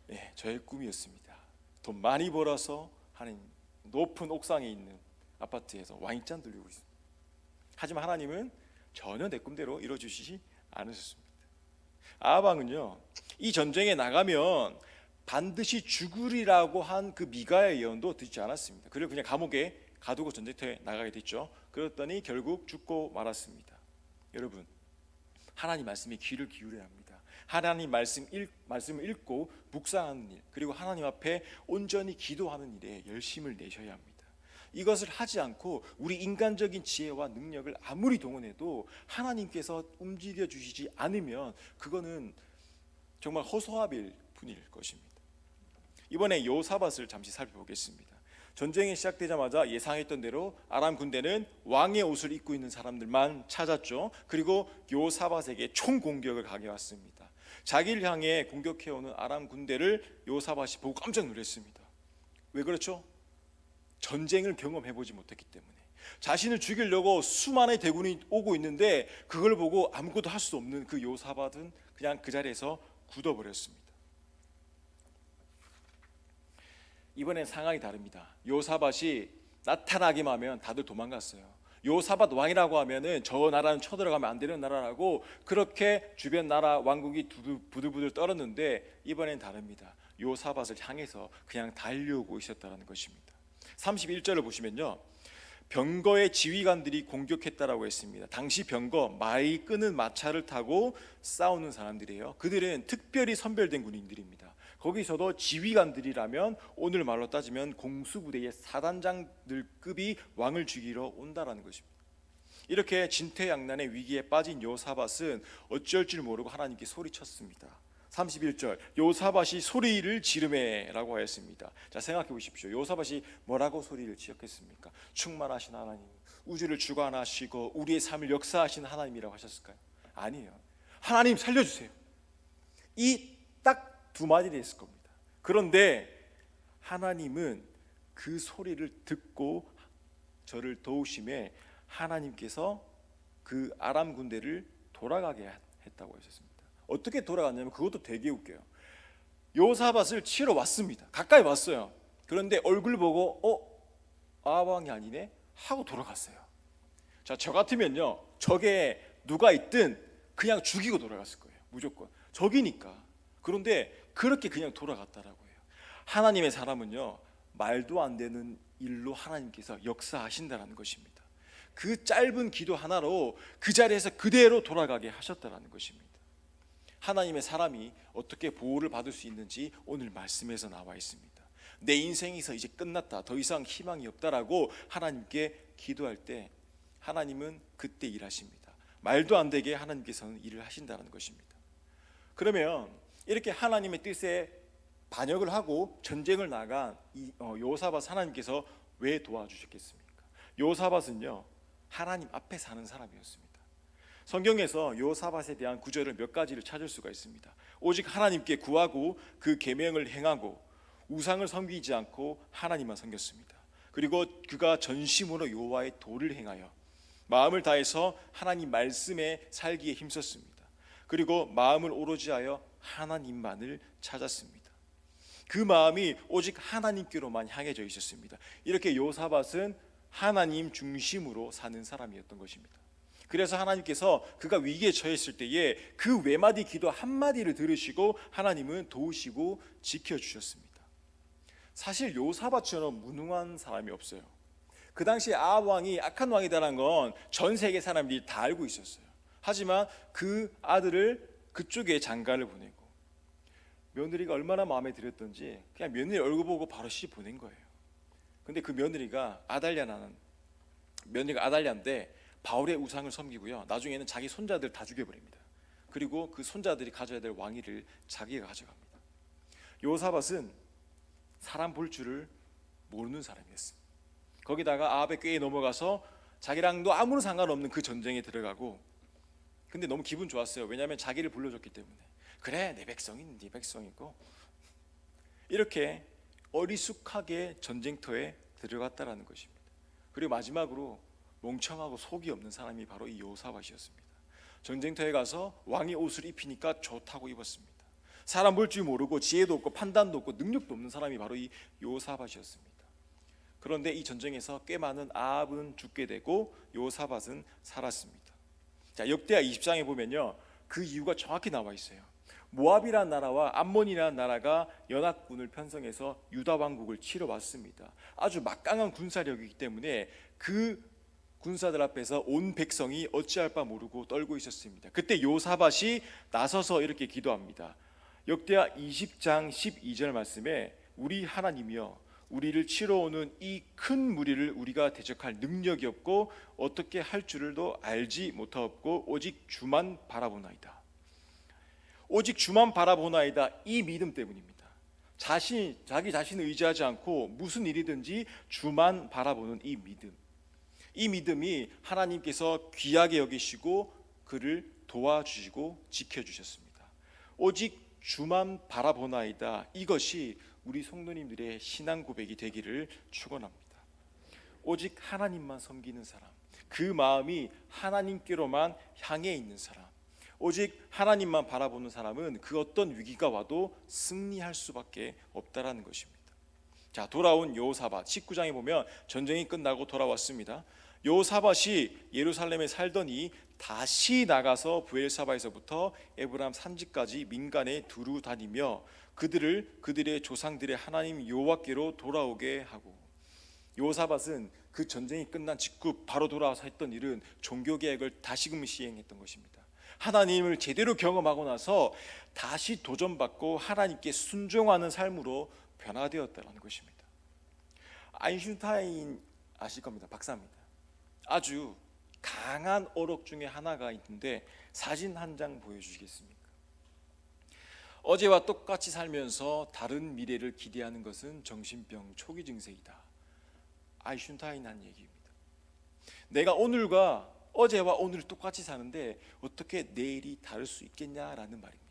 네, 저의 꿈이었습니다. 돈 많이 벌어서 하나님 높은 옥상에 있는 아파트에서 와인잔 돌리고 있습니다. 하지만 하나님은 전혀 내 꿈대로 이루어주시지 않으셨습니다. 아하방은요, 이 전쟁에 나가면 반드시 죽으리라고 한 그 미가의 예언도 듣지 않았습니다. 그리고 그냥 감옥에 가두고 전쟁터에 나가게 됐죠. 그랬더니 결국 죽고 말았습니다. 여러분, 하나님 말씀에 귀를 기울여야 합니다. 하나님 말씀을 읽고 묵상하는 일, 그리고 하나님 앞에 온전히 기도하는 일에 열심을 내셔야 합니다. 이것을 하지 않고 우리 인간적인 지혜와 능력을 아무리 동원해도 하나님께서 움직여 주시지 않으면 그거는 정말 허소아비일 뿐일 것입니다. 이번에 여호사밧을 잠시 살펴보겠습니다. 전쟁이 시작되자마자 예상했던 대로 아람 군대는 왕의 옷을 입고 있는 사람들만 찾았죠. 그리고 여호사밧에게 총공격을 가해왔습니다. 자기를 향해 공격해오는 아람 군대를 여호사밧이 보고 깜짝 놀랐습니다. 왜 그렇죠? 전쟁을 경험해보지 못했기 때문에. 자신을 죽이려고 수많은 대군이 오고 있는데 그걸 보고 아무것도 할 수 없는 그 여호사밧은 그냥 그 자리에서 굳어버렸습니다. 이번엔 상황이 다릅니다. 여호사밧이 나타나기만 하면 다들 도망갔어요. 여호사밧 왕이라고 하면은 저 나라는 쳐들어가면 안 되는 나라라고 그렇게 주변 나라 왕국이 부들부들 떨었는데 이번엔 다릅니다. 여호사밧을 향해서 그냥 달려오고 있었다는 것입니다. 31절을 보시면요, 병거의 지휘관들이 공격했다라고 했습니다. 당시 병거, 말이 끄는 마차를 타고 싸우는 사람들이에요. 그들은 특별히 선별된 군인들입니다. 거기서도 지휘관들이라면 오늘 말로 따지면 공수부대의 사단장들급이 왕을 죽이러 온다라는 것입니다. 이렇게 진퇴양난의 위기에 빠진 여호사밧은 어쩔 줄 모르고 하나님께 소리쳤습니다. 31절, 여호사밧이 소리를 지르매라고 하였습니다. 자, 생각해 보십시오. 여호사밧이 뭐라고 소리를 지었겠습니까? 충만하신 하나님, 우주를 주관하시고 우리의 삶을 역사하시는 하나님이라고 하셨을까요? 아니에요. 하나님 살려주세요. 이 딱 두 마디를 했을 겁니다. 그런데 하나님은 그 소리를 듣고 저를 도우심에 하나님께서 그 아람 군대를 돌아가게 했다고 하셨습니다. 어떻게 돌아갔냐면 그것도 되게 웃겨요. 여호사밧을 치러 왔습니다. 가까이 왔어요. 그런데 얼굴 보고 아왕이 아니네 하고 돌아갔어요. 자, 저 같으면요, 저게 누가 있든 그냥 죽이고 돌아갔을 거예요. 무조건 적이니까. 그런데 그렇게 그냥 돌아갔다라고 해요. 하나님의 사람은요, 말도 안 되는 일로 하나님께서 역사하신다라는 것입니다. 그 짧은 기도 하나로 그 자리에서 그대로 돌아가게 하셨다라는 것입니다. 하나님의 사람이 어떻게 보호를 받을 수 있는지 오늘 말씀에서 나와 있습니다. 내 인생에서 이제 끝났다, 더 이상 희망이 없다라고 하나님께 기도할 때 하나님은 그때 일하십니다. 말도 안 되게 하나님께서는 일을 하신다는 것입니다. 그러면 이렇게 하나님의 뜻에 반역을 하고 전쟁을 나간 여호사밧 하나님께서 왜 도와주셨겠습니까? 여호사밧은요, 하나님 앞에 사는 사람이었습니다. 성경에서 여호사밧에 대한 구절을 몇 가지를 찾을 수가 있습니다. 오직 하나님께 구하고 그 계명을 행하고 우상을 섬기지 않고 하나님만 섬겼습니다. 그리고 그가 전심으로 여호와의 도를 행하여 마음을 다해서 하나님 말씀에 살기에 힘썼습니다. 그리고 마음을 오로지 하여 하나님만을 찾았습니다. 그 마음이 오직 하나님께로만 향해져 있었습니다. 이렇게 여호사밧은 하나님 중심으로 사는 사람이었던 것입니다. 그래서 하나님께서 그가 위기에 처했을 때에 그 외마디 기도 한마디를 들으시고 하나님은 도우시고 지켜주셨습니다. 사실 여호사밧처럼 무능한 사람이 없어요. 그 당시에 아합 왕이 악한 왕이다라는 건 전 세계 사람들이 다 알고 있었어요. 하지만 그 아들을 그쪽에 장가를 보내고 며느리가 얼마나 마음에 들었던지 그냥 며느리 얼굴 보고 바로 시집 보낸 거예요. 근데 그 며느리가 아달랴인데 바울의 우상을 섬기고요. 나중에는 자기 손자들 다 죽여버립니다. 그리고 그 손자들이 가져야 될 왕위를 자기가 가져갑니다. 요사밧은 사람 볼 줄을 모르는 사람이었습니다. 거기다가 아합의 꾀에 넘어가서 자기랑도 아무런 상관없는 그 전쟁에 들어가고, 근데 너무 기분 좋았어요. 왜냐하면 자기를 불러줬기 때문에. 그래, 내 백성인 네 백성이고, 이렇게 어리숙하게 전쟁터에 들어갔다라는 것입니다. 그리고 마지막으로 멍청하고 속이 없는 사람이 바로 이 요사밧이었습니다. 전쟁터에 가서 왕의 옷을 입히니까 좋다고 입었습니다. 사람 볼 줄 모르고 지혜도 없고 판단도 없고 능력도 없는 사람이 바로 이 요사밧이었습니다. 그런데 이 전쟁에서 꽤 많은 아합은 죽게 되고 요사밧은 살았습니다. 자, 역대하 20장에 보면요, 그 이유가 정확히 나와 있어요. 모압이라는 나라와 암몬이라는 나라가 연합군을 편성해서 유다 왕국을 치러 왔습니다. 아주 막강한 군사력이기 때문에 그 군사들 앞에서 온 백성이 어찌할 바 모르고 떨고 있었습니다. 그때 요사밧이 나서서 이렇게 기도합니다. 역대하 20장 12절 말씀에 우리 하나님이여, 우리를 치러 오는 이 큰 무리를 우리가 대적할 능력이 없고 어떻게 할 줄도 알지 못하옵고 오직 주만 바라보나이다. 오직 주만 바라보나이다. 이 믿음 때문입니다. 자기 자신을 의지하지 않고 무슨 일이든지 주만 바라보는 이 믿음. 이 믿음이 하나님께서 귀하게 여기시고 그를 도와주시고 지켜주셨습니다. 오직 주만 바라보나이다. 이것이 우리 성도님들의 신앙 고백이 되기를 축원합니다. 오직 하나님만 섬기는 사람, 그 마음이 하나님께로만 향해 있는 사람, 오직 하나님만 바라보는 사람은 그 어떤 위기가 와도 승리할 수밖에 없다라는 것입니다. 자, 돌아온 여호사밧 19장에 보면 전쟁이 끝나고 돌아왔습니다. 여호사밧이 예루살렘에 살더니 다시 나가서 브엘사바에서부터 에브람 산지까지 민간에 두루 다니며 그들의 조상들의 하나님 여호와께로 돌아오게 하고, 여호사밧은 그 전쟁이 끝난 직후 바로 돌아와서 했던 일은 종교 개혁을 다시금 시행했던 것입니다. 하나님을 제대로 경험하고 나서 다시 도전받고 하나님께 순종하는 삶으로 변화되었다는 것입니다. 아인슈타인 아실 겁니다. 박사입니다. 아주 강한 어록 중에 하나가 있는데 사진 한 장 보여주시겠습니까? 어제와 똑같이 살면서 다른 미래를 기대하는 것은 정신병 초기 증세이다. 아인슈타인 한 얘기입니다. 내가 어제와 오늘 똑같이 사는데 어떻게 내일이 다를 수 있겠냐라는 말입니다.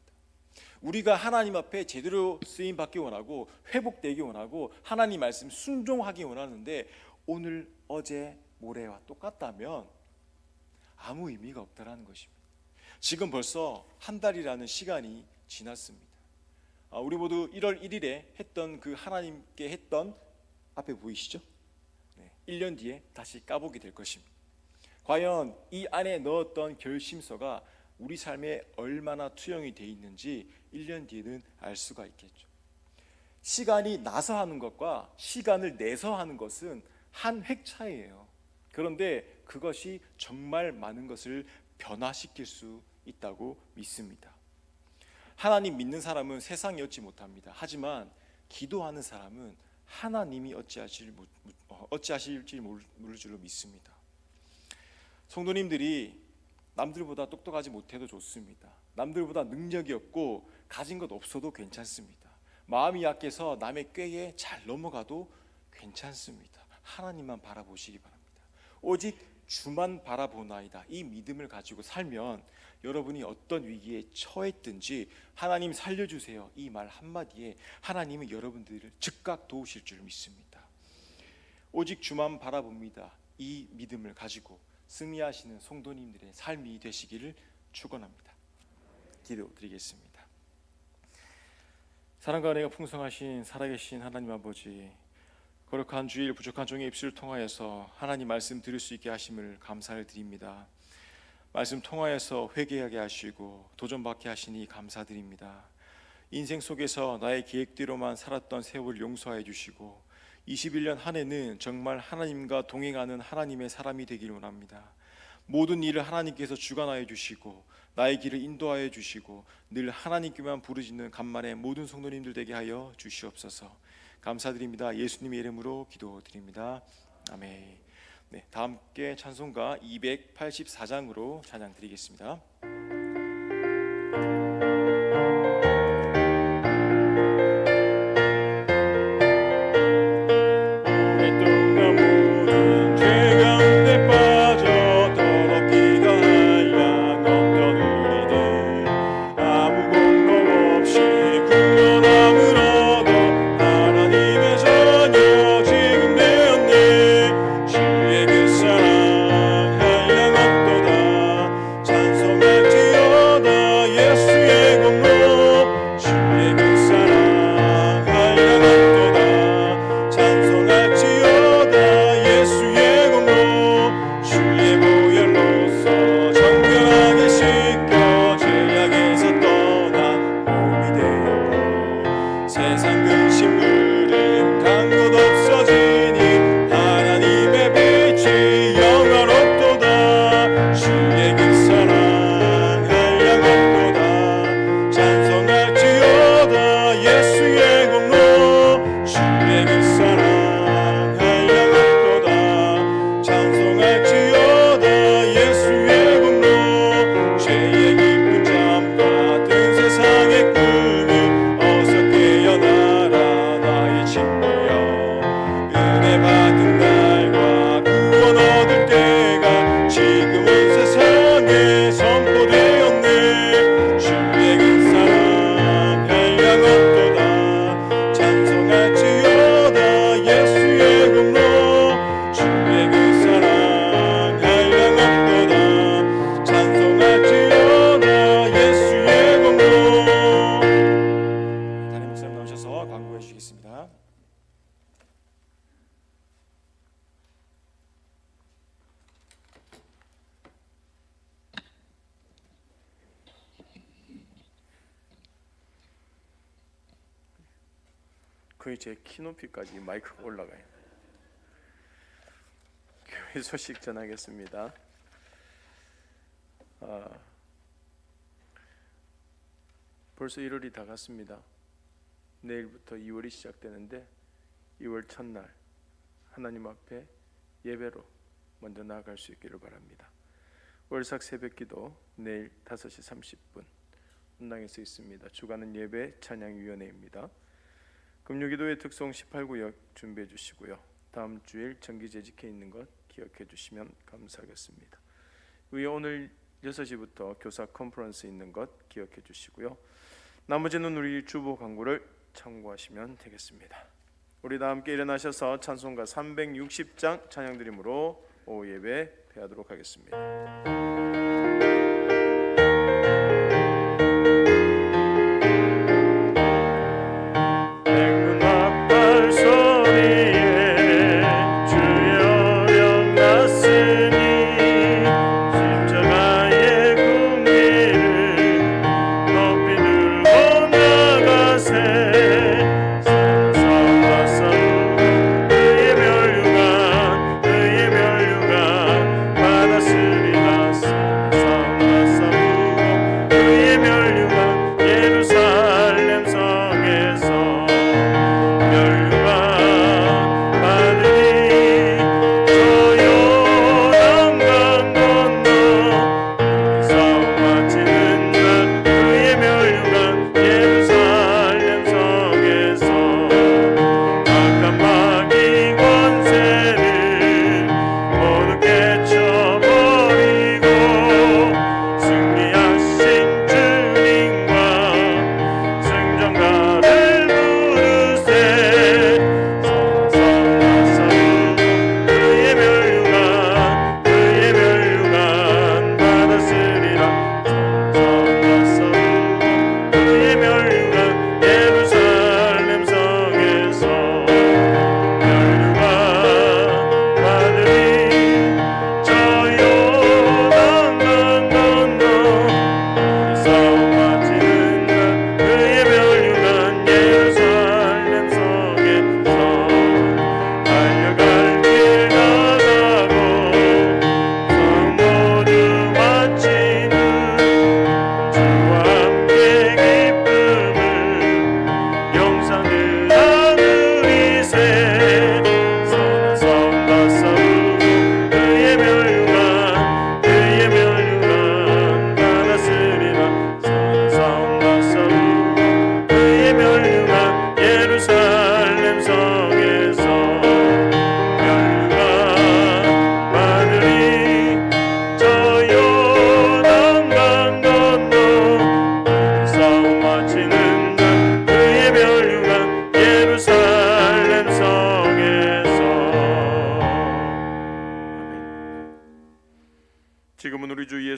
우리가 하나님 앞에 제대로 쓰임 받기 원하고 회복되기 원하고 하나님 말씀 순종하기 원하는데 오늘, 어제, 모레와 똑같다면 아무 의미가 없다라는 것입니다. 지금 벌써 한 달이라는 시간이 지났습니다. 우리 모두 1월 1일에 했던 그 하나님께 했던 앞에 보이시죠? 1년 뒤에 다시 까보게 될 것입니다. 과연 이 안에 넣었던 결심서가 우리 삶에 얼마나 투영이 되어 있는지 1년 뒤에는 알 수가 있겠죠. 시간이 나서 하는 것과 시간을 내서 하는 것은 한 획 차이예요. 그런데 그것이 정말 많은 것을 변화시킬 수 있다고 믿습니다. 하나님 믿는 사람은 세상이 얻지 못합니다. 하지만 기도하는 사람은 하나님이 어찌하실지 모를 줄로 믿습니다. 성도님들이 남들보다 똑똑하지 못해도 좋습니다. 남들보다 능력이 없고 가진 것 없어도 괜찮습니다. 마음이 약해서 남의 꾀에 잘 넘어가도 괜찮습니다. 하나님만 바라보시기 바랍니다. 오직 주만 바라보나이다. 이 믿음을 가지고 살면 여러분이 어떤 위기에 처했든지 하나님 살려주세요, 이 말 한마디에 하나님은 여러분들을 즉각 도우실 줄 믿습니다. 오직 주만 바라봅니다. 이 믿음을 가지고 승리하시는 성도님들의 삶이 되시기를 축원합니다. 기도드리겠습니다. 사랑과 은혜가 풍성하신 살아계신 하나님 아버지, 거룩한 주일 부족한 종의 입술을 통하여서 하나님 말씀 들을 수 있게 하심을 감사를 드립니다. 말씀 통하여서 회개하게 하시고 도전받게 하시니 감사드립니다. 인생 속에서 나의 계획대로만 살았던 세월을 용서해 주시고 21년 한 해는 정말 하나님과 동행하는 하나님의 사람이 되기를 원합니다. 모든 일을 하나님께서 주관하여 주시고 나의 길을 인도하여 주시고 늘 하나님께만 부르짖는 간만에 모든 성도님들 되게 하여 주시옵소서. 감사드립니다. 예수님의 이름으로 기도드립니다. 아멘. 네, 다 함께 찬송가 284장으로 찬양 드리겠습니다. 거의 제 키높이까지 마이크가 올라가요. 교회 소식 전하겠습니다. 벌써 1월이 다 갔습니다. 내일부터 2월이 시작되는데 2월 첫날 하나님 앞에 예배로 먼저 나아갈 수 있기를 바랍니다. 월삭 새벽기도 내일 5시 30분 분당에서 있습니다. 주간은 예배 찬양위원회입니다. 금요기도의 특송 18구역 준비해 주시고요. 다음 주일 정기재직해 있는 것 기억해 주시면 감사하겠습니다. 위에 오늘 6시부터 교사 컨퍼런스 있는 것 기억해 주시고요. 나머지는 우리 주보 광고를 참고하시면 되겠습니다. 우리 다 함께 일어나셔서 찬송가 360장 찬양 드림으로 오후 예배 폐하도록 하겠습니다. 받았으리라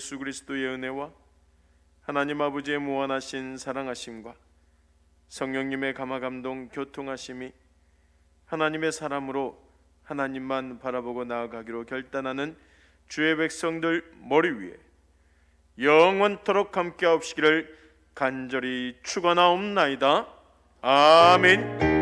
예수 그리스도의 은혜와 하나님 아버지의 무한하신 사랑하심과 성령님의 감화감동 교통하심이 하나님의 사람으로 하나님만 바라보고 나아가기로 결단하는 주의 백성들 머리 위에 영원토록 함께하옵시기를 간절히 축원하옵나이다. 아멘.